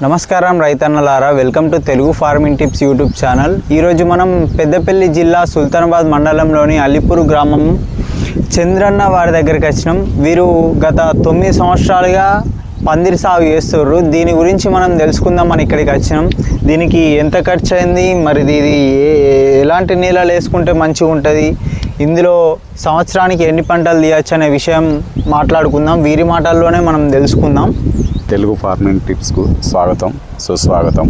నమస్కారం రైతన్నలారా, welcome to Telugu farming tips YouTube channel. ఈరోజు మనం పెద్దపల్లి జిల్లా సుల్తానాబాద్ మండలంలోని అల్లిపూర్ గ్రామం చంద్రన్న వారి దగ్గరికి వచ్చినాం. వీరు గత 9 సంవత్సరాలుగా పందిరి సాగు చేస్తుర్రు. దీని గురించి మనం తెలుసుకుందాం అని ఇక్కడికి వచ్చినాం. దీనికి ఎంత ఖర్చు అయింది, మరి ఇది ఎలాంటి నీళ్ళలు వేసుకుంటే మంచిగా ఉంటుంది, ఇందులో సంవత్సరానికి ఎన్ని పంటలు తీయచ్చు అనే విషయం మాట్లాడుకుందాం. వీరి మాటల్లోనే మనం తెలుసుకుందాం. తెలుగు ఫార్మింగ్ టిప్స్కు స్వాగతం, సుస్వాగతం.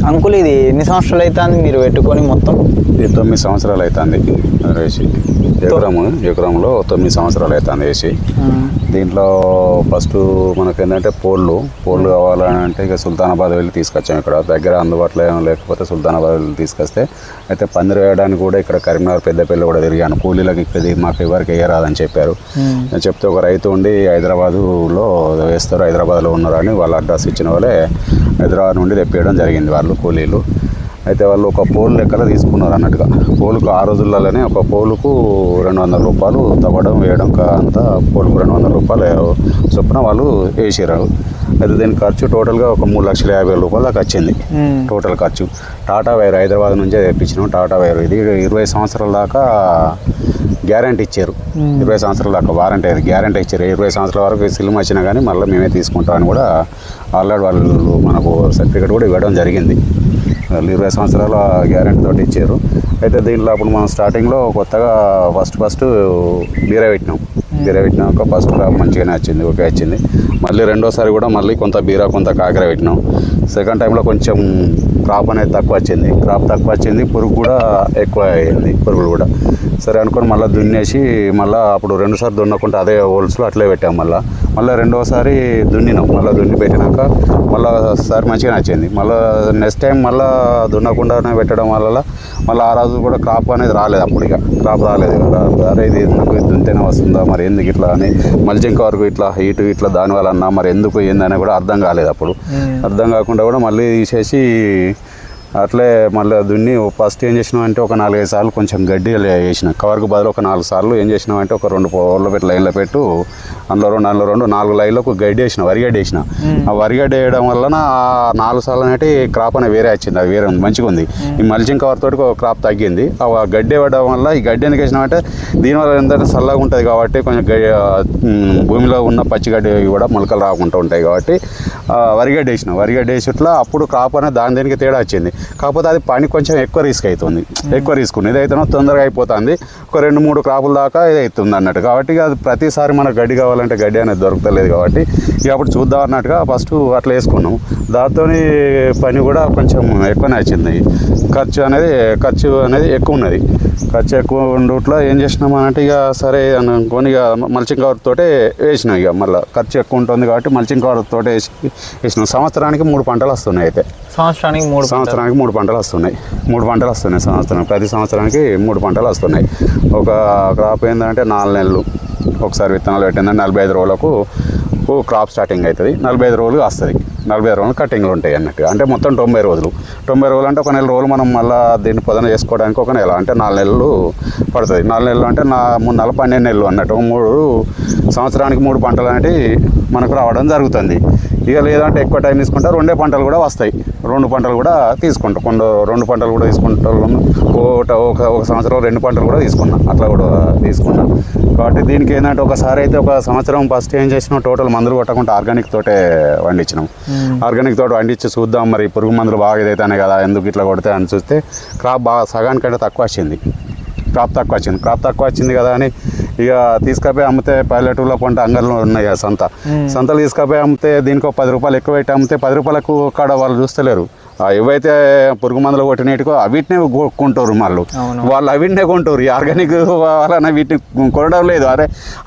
అంకుల్, ఇది ఎన్ని సంవత్సరాలు అవుతుంది మీరు పెట్టుకొని? మొత్తం ఇది 9 సంవత్సరాలు అవుతుంది వేసి. ఎకరంలో 9 సంవత్సరాలు అవుతుంది వేసి. దీంట్లో ఫస్ట్ మనకు ఏంటంటే పోళ్ళు కావాలంటే ఇక సుల్తానాబాద్ వెళ్ళి తీసుకొచ్చాం. ఇక్కడ దగ్గర అందుబాటులో ఏమో లేకపోతే సుల్తానాబాద్ వెళ్ళి తీసుకొస్తే అయితే పందిరి వేయడానికి కూడా ఇక్కడ కరీంనగర్ పెద్దపల్లి కూడా తిరిగాను. కూలీలకు ఇక్కడ మాకు ఎవరికి వేయరాదని చెప్పారు. చెప్తే ఒక రైతు ఉండి హైదరాబాదులో వేస్తారు, హైదరాబాద్లో ఉన్నారని వాళ్ళ అడ్రస్ ఇచ్చిన వాళ్ళే హైదరాబాద్ నుండి తెప్పియడం జరిగింది వాళ్ళు కూలీలు. అయితే వాళ్ళు ఒక పోలు లెక్కలో తీసుకున్నారు అన్నట్టుగా. పోలుకు ఆ రోజుల్లోనే ఒక పోలుకు 200 రూపాయలు తవ్వడం వేయడం అంతా పోలుకు 200 రూపాయలు చొప్పున వాళ్ళు వేసారు. అయితే దీని ఖర్చు టోటల్గా ఒక 3,50,000 రూపాయల దాకా వచ్చింది టోటల్ ఖర్చు. టాటా వైర్ హైదరాబాద్ నుంచే తెప్పించినాం. టాటా వైర్ ఇది 20 సంవత్సరాల దాకా గ్యారంటీ ఇచ్చారు. 20 సంవత్సరాల దాకా వారంటీ, అది గ్యారంటీ ఇచ్చారు. 20 సంవత్సరాల వరకు సిల్మ్ వచ్చినా కానీ మళ్ళీ మేమే తీసుకుంటామని కూడా ఆల్రెడీ వాళ్ళు మనకు సర్టిఫికేట్ కూడా ఇవ్వడం జరిగింది. 20 సంవత్సరాల గ్యారెంటీ తోటి ఇచ్చారు. అయితే దీంట్లో అప్పుడు మనం స్టార్టింగ్లో కొత్తగా ఫస్ట్ బీర పెట్టినాక ఫస్ట్ క్రాప్ మంచిగానే వచ్చింది, ఓకే వచ్చింది. మళ్ళీ రెండోసారి కూడా మళ్ళీ కొంత బీర కొంత కాకర పెట్టినాం. సెకండ్ టైంలో కొంచెం క్రాప్ అనేది తక్కువ వచ్చింది, పురుగు కూడా ఎక్కువ అయింది, పురుగులు కూడా. సరే అనుకొని మళ్ళీ దున్నేసి మళ్ళీ అప్పుడు 2 సార్లు దున్నకుంటే అదే హోల్స్లో అట్లే పెట్టాం. మళ్ళీ రెండోసారి దున్నినాం. మళ్ళీ దున్ని పెట్టినాక మళ్ళీ సారి మంచిగా నచ్చింది. మళ్ళీ నెక్స్ట్ టైం మళ్ళీ దున్నకుండానే పెట్టడం వల్ల మళ్ళీ ఆ రోజు కూడా క్రాప్ అనేది రాలేదు. అప్పుడు ఇక క్రాప్ రాలేదు. అరే ఇది ఎందుకు దున్నితేనే వస్తుందా, మరి ఎందుకు ఇట్లా అని మల్చింగ్ వరకు ఇట్లా హీట్ ఇట్లా దానివల్ల అన్నా మరి ఎందుకు ఏందని కూడా అర్థం కాలేదు. అప్పుడు అర్థం కాకుండా కూడా మళ్ళీ తీసేసి అట్లే మళ్ళీ దున్ని ఫస్ట్ ఏం చేసినాం అంటే ఒక 4-5 సార్లు కొంచెం గడ్డి వేసినాం. కవర్కు బదులు ఒక 4 సార్లు ఏం చేసినాం అంటే ఒక 2 పోర్లు పెట్టి లైన్లో పెట్టు, అందులో 4 లైన్లకు గడ్డి వేసిన, వరిగడ్డి వేసిన. ఆ వరిగడ్డి వేయడం వలన ఆ 4 సార్లు అనేటి క్రాప్ అనేది వేరే వచ్చింది. అది వేరే మంచిగా ఉంది. ఈ మల్చింగ్ కవర్ తోటి ఒక క్రాప్ తగ్గింది. ఆ గడ్డి వేయడం వల్ల ఈ గడ్డి ఎందుకు వేసినామంటే దీనివల్ల ఏంటంటే చల్లగా ఉంటుంది కాబట్టి కొంచెం భూమిలో ఉన్న పచ్చిగడ్డి కూడా మొలకలు రాకుండా ఉంటాయి కాబట్టి వరిగడ్డి వేసి ఇట్లా అప్పుడు క్రాప్ అనేది దానికి తేడా వచ్చింది. కాకపోతే అది పని కొంచెం ఎక్కువ రిస్క్ అవుతుంది. ఇదైతే తొందరగా అయిపోతుంది. ఒక 2-3 క్రాపుల దాకా ఇది అవుతుంది అన్నట్టు. కాబట్టి అది ప్రతిసారి మనకు గడ్డి కావాలంటే గడ్డి అనేది దొరకలేదు కాబట్టి ఇక అప్పుడు చూద్దాం అన్నట్టుగా ఫస్ట్ అట్లా వేసుకున్నాం. దాంతో పని కూడా కొంచెం ఎక్కువనే వచ్చింది. ఖర్చు అనేది ఎక్కువ ఉన్నది. ఖర్చు ఎక్కువ ఉండట్లో ఏం చేసినాం అంటే ఇక సరే అనుకొని ఇక మల్చింగ్ కవర్ తోటే వేసినాం. ఇక మళ్ళీ ఖర్చు ఎక్కువ ఉంటుంది కాబట్టి మల్చింగ్ కవర్ తోటే వేసినాం. సంవత్సరానికి 3 పంటలు వస్తున్నాయి. అయితే సంవత్సరానికి 3 పంటలు వస్తున్నాయి. 3 పంటలు వస్తున్నాయి సంవత్సరం. ప్రతి సంవత్సరానికి 3 పంటలు వస్తున్నాయి. ఒక క్రాప్ ఏంటంటే 4 నెలలు ఒకసారి విత్తనాలు పెట్టిందంటే 45 రోజులకు క్రాప్ స్టార్టింగ్ అవుతుంది. 45 రోజులు వస్తుంది. 45 రోజులు కటింగ్లు ఉంటాయి అన్నట్టు. అంటే మొత్తం 90 రోజులు అంటే ఒక 1 నెల రోజులు మనం మళ్ళీ దీన్ని పొదన చేసుకోవడానికి ఒక నెల అంటే 4 నెలలు పడుతుంది. 4 నెలలు అంటే 3 నెలలు 12 నెలలు అన్నట్టు. 3 సంవత్సరానికి 3 పంటలు అనేవి మనకు రావడం జరుగుతుంది. ఇక లేదంటే ఎక్కువ టైం తీసుకుంటే 2 పంటలు కూడా వస్తాయి. 2 పంటలు కూడా తీసుకుంటాం. 2 పంటలు కూడా తీసుకుంటాం. ఒక సంవత్సరం 2 పంటలు కూడా అట్లా కూడా తీసుకున్నాం. కాబట్టి దీనికి ఏంటంటే ఒకసారి అయితే ఒక సంవత్సరం ఫస్ట్ ఏం చేసినాం, టోటల్ మందులు కొట్టకుండా ఆర్గానిక్ తోటే వండించినాం. ఆర్గానిక్ తోట వండించి చూద్దాం మరి పురుగు మందులు బాగా ఇదైతేనే కదా ఎందుకు ఇట్లా కొడితే అని చూస్తే క్రాప్ బాగా సగానికంటే తక్కువ వచ్చింది. క్రాప్ తక్కువ వచ్చింది కదా అని ఇక తీసుకపోయి అమ్మితే పల్లెటూరులో పంట అంగళ్ళు ఉన్నాయి కదా సంతలు తీసుకపోయి అమ్మితే దీనికి ఒక 10 రూపాయలు ఎక్కువ పెట్టి అమ్మితే 10 రూపాయలకు కాడ వాళ్ళు చూస్తలేరు. ఏవైతే పురుగు మందులు కొట్టినట్టుకో అవిటినే కొంటారు. వాళ్ళు అవిటినే కొంటారు. ఆర్గానిక్ వాళ్ళని వీటిని కొనడం లేదు.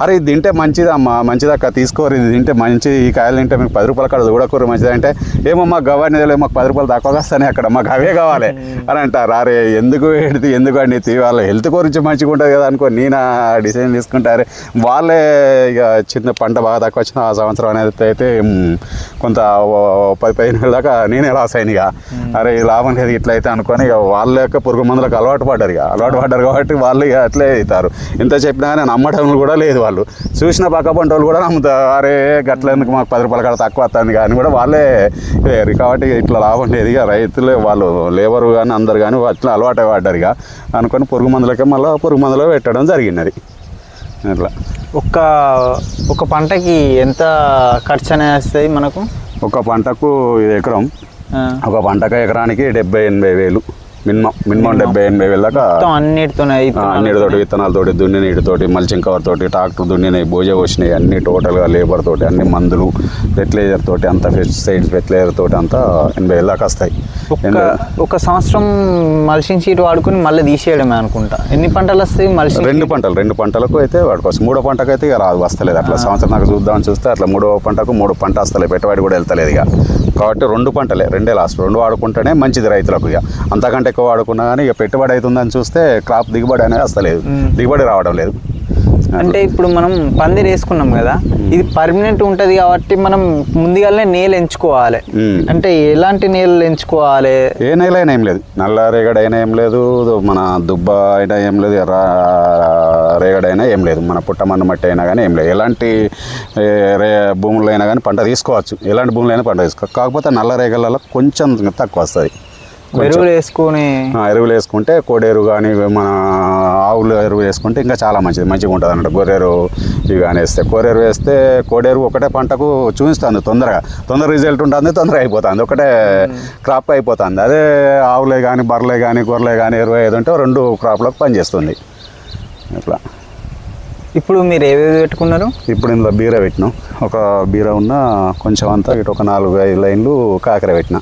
అరే ఇది తింటే మంచిదమ్మా, మంచిదక్క తీసుకోరు, ఇది తింటే మంచి, ఈ కాయలు తింటే మీకు 10 రూపాయలు కాడ చూడకూరు మంచిది అంటే ఏమో మాకు గవాని లేదు, మాకు 10 రూపాయలు తక్కువగా వస్తాయి అక్కడ, మాకు అవే కావాలి అని అంటారు. అరే ఎందుకు పెడితే ఎందుకు అండి, వాళ్ళ హెల్త్ గురించి మంచిగా ఉంటుంది కదా అనుకో నేను డిసిజన్ తీసుకుంటారే. వాళ్ళే ఇక చిన్న పంట బాగా తక్కువ వచ్చిన ఆ సంవత్సరం అనేది అయితే కొంత 10-15 నెలల దాకా నేనే లాస్ అయిన. ఇక అరే ఈ లాభం లేదు ఇట్లా అయితే అనుకొని ఇక వాళ్ళ యొక్క పురుగు మందులకు అలవాటు పడ్డారు కాబట్టి వాళ్ళు ఇక అట్లే అవుతారు. ఇంత చెప్పినా కానీ నమ్మటం కూడా లేదు. వాళ్ళు చూసిన పక్క పంట వాళ్ళు కూడా నమ్ముతారు, అరే గట్ల ఎందుకు మాకు 10 రూపాయల కాడ తక్కువ వస్తుంది కానీ కూడా వాళ్ళే వేరు. కాబట్టి ఇట్లా లాభం లేదు, ఇక రైతులే వాళ్ళు లేబరు కానీ అందరు కానీ అట్లా అలవాటు పడ్డారు ఇక అనుకొని పురుగు మందులకే మళ్ళీ పురుగు మందులో పెట్టడం జరిగినది. అట్లా ఒక పంటకి ఎంత ఖర్చు అనేది వస్తుంది మనకు? ఒక పంటకు ఎకరం, ఒక పంటకు ఎకరానికి 70-80 వేలు మినిమం 70-80 వేలు దాకా అన్నిటితోటి, విత్తనాలతోటి, దున్నినీటితోటి, మల్చింగ్ కవర్ తోటి, ట్రాక్టర్ దున్నినాయి, భోజ పోసినాయి, అన్ని టోటల్గా లేబర్ తోటి, అన్ని మందులు, ఫెర్టిలైజర్ తోటి అంతా, పెస్టిసైడ్స్ ఫెర్టిలైజర్ తోటి అంతా 80 వేలు దాకా వస్తాయి. ఒక సంవత్సరం మల్చింగ్ షీట్ వాడుకుని మళ్ళీ తీసేయడమే అనుకుంటా. ఎన్ని పంటలు వస్తాయి మల్చింగ్? 2 పంటలకు అయితే వాడుకోవచ్చు. 3వ పంటకు అయితే ఇక రాదు, వస్తలేదు. అట్లా సంవత్సరం నాకు చూద్దామని చూస్తే అట్లా 3వ పంటకు 3 పంట వస్తలేదు, పెట్టుబడి కూడా వెళ్తలేదు ఇక. కాబట్టి 2 పంటలే, 2 లాస్ట్, 2 వాడుకుంటేనే మంచిది రైతులకు. ఇక అంతకంటే ఎక్కువ వాడుకున్నా కానీ ఇక పెట్టుబడి అవుతుందని చూస్తే క్రాప్ దిగుబడి అనేది వస్తలేదు, దిగుబడి రావడం లేదు. అంటే ఇప్పుడు మనం పందిరి వేసుకున్నాం కదా, ఇది పర్మనెంట్ ఉంటుంది కాబట్టి మనం ముందుగానే నేలు ఎంచుకోవాలి. అంటే ఎలాంటి నేలు ఎంచుకోవాలి? ఏ నేల అయినా ఏం లేదు, నల్ల రేగడి అయినా ఏం లేదు, మన దుబ్బ అయినా ఏం లేదు, ఎర్ర రేగడి అయినా ఏం లేదు, మన పుట్టమన్ను మట్టి అయినా కానీ ఏం లేదు. ఎలాంటి భూములు అయినా కానీ పంట తీసుకోవచ్చు, ఎలాంటి భూములు అయినా పంట తీసుకోవచ్చు. కాకపోతే నల్ల రేగలలో కొంచెం తక్కువ వస్తుంది. ఎరువులు వేసుకుంటే కోడేరు కానీ మన ఆవులు ఎరువు వేసుకుంటే ఇంకా చాలా మంచిగా ఉంటుంది అన్నట్టు. గొర్రెరు ఇవి కానీ వేస్తే, కోడేరు ఒకటే పంటకు చూపిస్తుంది, తొందర రిజల్ట్ ఉంటుంది, తొందరగా అయిపోతుంది, ఒకటే క్రాప్ అయిపోతుంది. అదే ఆవులే కానీ బర్రెలే కానీ గొర్రెలే కానీ ఎరువు ఏది ఉంటే 2 క్రాప్లకు పనిచేస్తుంది. అట్లా ఇప్పుడు మీరు ఏవేవి పెట్టుకున్నారు? ఇప్పుడు ఇందులో బీర పెట్టినాం, ఒక బీర ఉన్న కొంచెం అంతా ఇటు ఒక 4-5 లైన్లు కాకర పెట్టినా,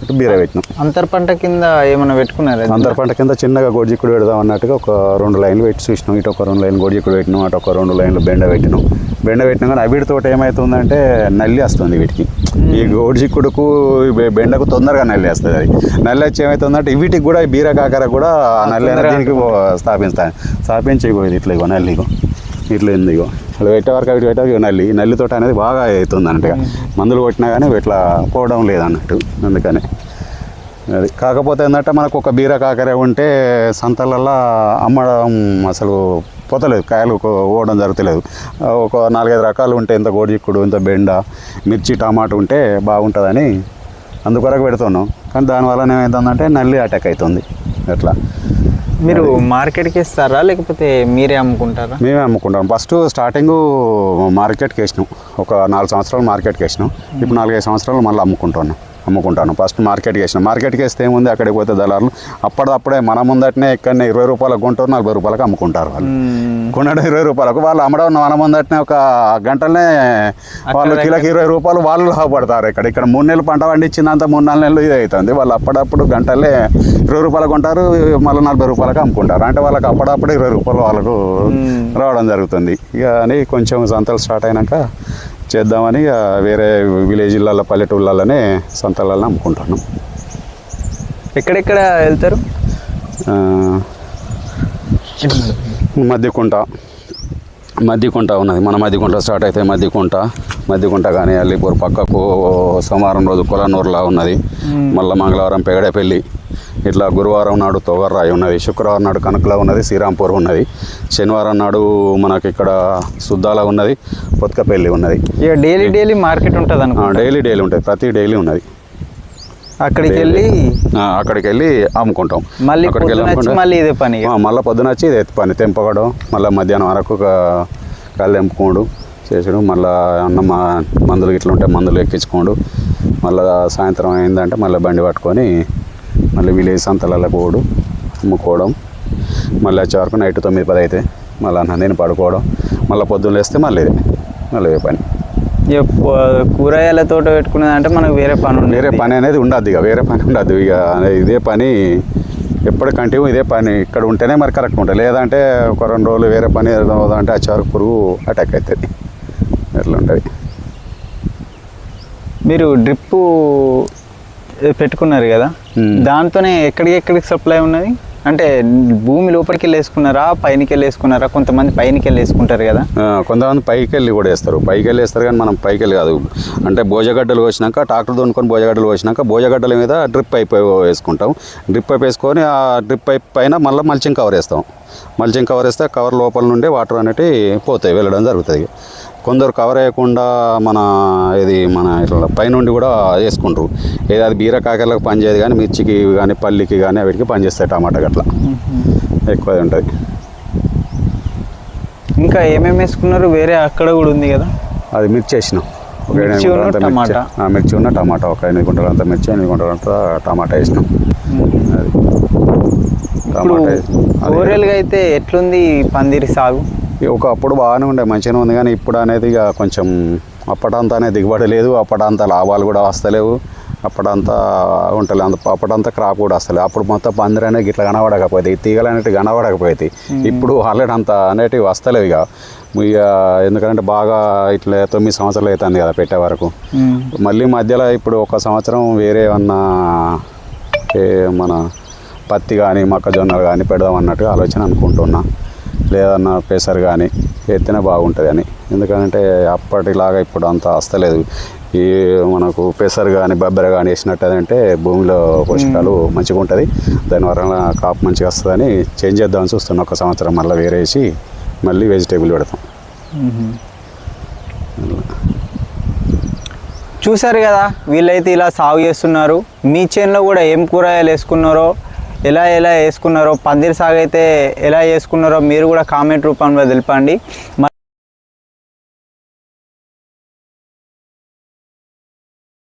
ఇటు బీర పెట్టినాం. అంతర్ పంట కింద ఏమైనా పెట్టుకున్నారు? అంతర్ పంట కింద చిన్నగా గోడిచిక్కుడు పెడదాం అన్నట్టుగా ఒక 2 లైన్లు పెట్టి చూసినాం. ఇటు ఒక 2 లైన్లు గోడిచిక్కుడు పెట్టినాం, అటు ఒక 2 లైన్లు బెండ పెట్టినాం కానీ వీటితో ఏమవుతుందంటే నల్లి వస్తుంది వీటికి. ఈ గోడిచిక్కుడుకు బెండకు తొందరగా నల్లి వస్తుంది. అది నల్లి వచ్చి ఏమవుతుందంటే వీటికి కూడా బీర కాకర కూడా నల్లి అనేది దీనికి స్థాపించి ఇట్లా ఇగో నల్లి ఇట్లా ఉంది, ఇగో అలా పెట్టేవారికి అవి పెట్టేవారికి నల్లితో అనేది బాగా అవుతుంది అన్నట్టుగా. మందులు కొట్టినా కానీ ఇట్లా పోవడం లేదన్నట్టు. అందుకని అది కాకపోతే ఏంటంటే మనకు ఒక బీర కాకర ఉంటే సంతలల్లో అమ్మడం అసలు పోతలేదు, కాయలు పోవడం జరుగుతలేదు. ఒక 4-5 రకాలు ఉంటే, ఇంత గోడిచిక్కుడు, ఇంత బెండ, మిర్చి, టమాటా ఉంటే బాగుంటుందని అందుకొరకు పెడుతున్నాం. కానీ దానివల్ల ఏమవుతుందంటే నల్లి అటాక్ అవుతుంది. అట్లా మీరు మార్కెట్కి ఇస్తారా లేకపోతే మీరే అమ్ముకుంటారా? మేమే అమ్ముకుంటాం. ఫస్ట్ స్టార్టింగ్ మార్కెట్కి వేసినాం, ఒక 4 సంవత్సరాలు మార్కెట్కి వేసినాం. ఇప్పుడు 4-5 సంవత్సరాలు మళ్ళీ అమ్ముకుంటాను. ఫస్ట్ మార్కెట్కి వేస్తే ఏముంది, అక్కడికి పోతే దళారులు అప్పుడే మన ముందటనే ఇక్కడనే 20 రూపాయలకు కొంటారు, 40 రూపాయలకు అమ్ముకుంటారు. వాళ్ళు కొనడం 20 రూపాయలకు, వాళ్ళు అమ్మడం మన ముందటనే ఒక గంటలనే వాళ్ళు కిలోకి 20 రూపాయలు వాళ్ళు లాభపడతారు. ఇక్కడ 3 నెలలు పంట పండించినంత 3-4 నెలలు ఇది అవుతుంది. వాళ్ళు అప్పుడప్పుడు గంటలే 20 రూపాయలకు కొంటారు, మళ్ళీ 40 రూపాయలకు అమ్ముకుంటారు. అంటే వాళ్ళకి అప్పుడప్పుడు 20 రూపాయలు వాళ్ళకు రావడం జరుగుతుంది. ఇక అని కొంచెం సంతలు స్టార్ట్ అయినాక చేద్దామని వేరే విలేజ్లలో, పల్లెటూళ్ళలోనే సంతలలో అమ్ముకుంటాను. ఎక్కడెక్కడ వెళ్తారు? మధ్యకుంట ఉన్నది, మన మధ్యకుంట స్టార్ట్ అయితే మధ్యకుంట కానీ అల్లిపూర్ పక్కకు సోమవారం రోజు కొలనూరులా ఉన్నది, మళ్ళీ మంగళవారం పెగడపల్లి, ఇట్లా గురువారం నాడు తోగర్రాయి ఉన్నది, శుక్రవారం నాడు కనకలా ఉన్నది, శ్రీరాంపూర్ ఉన్నది, శనివారం నాడు మనకి ఇక్కడ సుద్దాల ఉన్నది, పొత్కపల్లి ఉన్నది. ఇక డైలీ మార్కెట్ ఉంటుంది అనుకో? డైలీ ఉంటుంది, ప్రతి డైలీ ఉన్నది. అక్కడికి వెళ్ళి అమ్ముకుంటాం. మళ్ళీ ఇదే పని, మళ్ళీ పొద్దున వచ్చి ఇదే పని, తెంపకడం, మళ్ళీ మధ్యాహ్నం వరకు కాళ్ళు తెంపుకోడు చేసుడు, మళ్ళీ అన్నం మందులు ఇట్లా ఉంటే మందులు ఎక్కించుకోడు, మళ్ళీ సాయంత్రం అయిందంటే మళ్ళీ బండి పట్టుకొని మళ్ళీ విలేజ్ సంతలలో పోవడం, అమ్ముకోవడం, మళ్ళీ వచ్చే వరకు నైట్ 9-10 అయితే మళ్ళీ అన్నం పడుకోవడం, మళ్ళీ పొద్దున్న లేస్తే మళ్ళీ ఇదే పని. కూరగాయల తోట పెట్టుకున్నదంటే మనకు వేరే పని అనేది ఉండద్దు, ఇక వేరే పని ఉండద్దు. ఇక ఇదే పని ఎప్పుడు కంటిన్యూ ఇదే పని ఇక్కడ ఉంటేనే మరి కరెక్ట్ ఉంటుంది. లేదంటే ఒక 2 రోజులు వేరే పని అంటే ఆ చారు పురుగు అటాక్ అవుతుంది. ఎట్లా ఉంటుంది. మీరు డ్రిప్పు పెట్టుకున్నారు కదా, దాంతోనే ఎక్కడికి సప్లై ఉన్నది? అంటే భూమి లోపలికి వెళ్ళి వేసుకున్నారా, పైనకి వెళ్ళి వేసుకున్నారా? కొంతమంది పైనకి వెళ్ళి వేసుకుంటారు కదా. కొంతమంది పైకి వెళ్ళి కూడా వేస్తారు. పైకి వెళ్ళి వేస్తారు కానీ మనం పైకి వెళ్ళి కాదు. అంటే భోజగడ్డలు వచ్చినాక ట్రాక్టర్ దొనుకొని భోజగడ్డలు వచ్చినాక భోజగడ్డల మీద డ్రిప్ పైప్ వేసుకుంటాం. డ్రిప్ పైప్ వేసుకొని ఆ డ్రిప్ పైప్ పైన మళ్ళీ మల్చింగ్ కవర్ వేస్తాం. మల్చింగ్ కవర్ వేస్తే కవర్ లోపల నుండి వాటర్ అనేవి పోతాయి, వెళ్ళడం జరుగుతుంది. కొందరు కవర్ వేయకుండా మన ఇట్లా పైనుండి కూడా వేసుకుంటారు. ఏది అది బీరకాయలకు పనిచేయదు కానీ మిర్చికి కానీ పల్లికి కానీ వీటికి పనిచేస్తాయి. టమాటా గట్లా ఎక్కువ ఉంటుంది. ఇంకా ఏమేమి వేసుకున్నారు? వేరే అక్కడ కూడా ఉంది కదా, అది మిర్చి వేసినాం. మిర్చి ఉన్న టమాటా ఒక 8 గుంటలు అంత మిర్చి, 8 గుంటలు అంతా టమాటా వేసినాం. అది ఓవరాల్గా అయితే ఎట్లుంది పందిరి సాగు? ఒకప్పుడు బాగానే ఉండే, మంచిగానే ఉంది. కానీ ఇప్పుడు అనేది ఇక కొంచెం అప్పటంతానే దిగుబడి లేదు, అప్పటంతా లాభాలు కూడా వస్తలేవు, అప్పటంతా ఉంటుంది. అప్పటంతా క్రాప్ కూడా వస్తలేదు. అప్పుడు మొత్తం పందిరి అనేది ఇట్లా కనబడకపోతే, తీగలు అనేవి కనబడకపోతే, ఇప్పుడు ఆల్రెడీ అంత అనేటివి వస్తలేవు. ఇక ఎందుకంటే బాగా ఇట్లా 9 సంవత్సరాలు అవుతుంది కదా పెట్టే వరకు. మళ్ళీ మధ్యలో ఇప్పుడు 1 సంవత్సరం వేరే ఏమన్నా మన పత్తి కానీ మొక్కజొన్నలు కానీ పెడదాం అన్నట్టుగా ఆలోచన అనుకుంటున్నా. లేదన్నా పెసరు కానీ ఎత్తినా బాగుంటుంది అని. ఎందుకంటే అప్పటిలాగా ఇప్పుడు అంత వస్తలేదు. ఈ మనకు పెసరు కానీ బొబ్బెర కానీ వేసినట్టు అంటే భూమిలో పోషకాలు మంచిగా ఉంటుంది, దానివల్ల కాపు మంచిగా వస్తుందని చేంజ్ చేద్దామని చూస్తున్నాం. 1 సంవత్సరం మళ్ళీ వేరే వేసి మళ్ళీ వెజిటేబుల్ పెడతాం. చూసారు కదా, వీళ్ళైతే ఇలా సాగు చేస్తున్నారు. మీ చేనులో కూడా ఏం కూరగాయలు వేసుకున్నారో, ఎలా వేసుకున్నారో, పందిరి సాగు అయితే ఎలా వేసుకున్నారో మీరు కూడా కామెంట్ రూపంలో తెలపండి.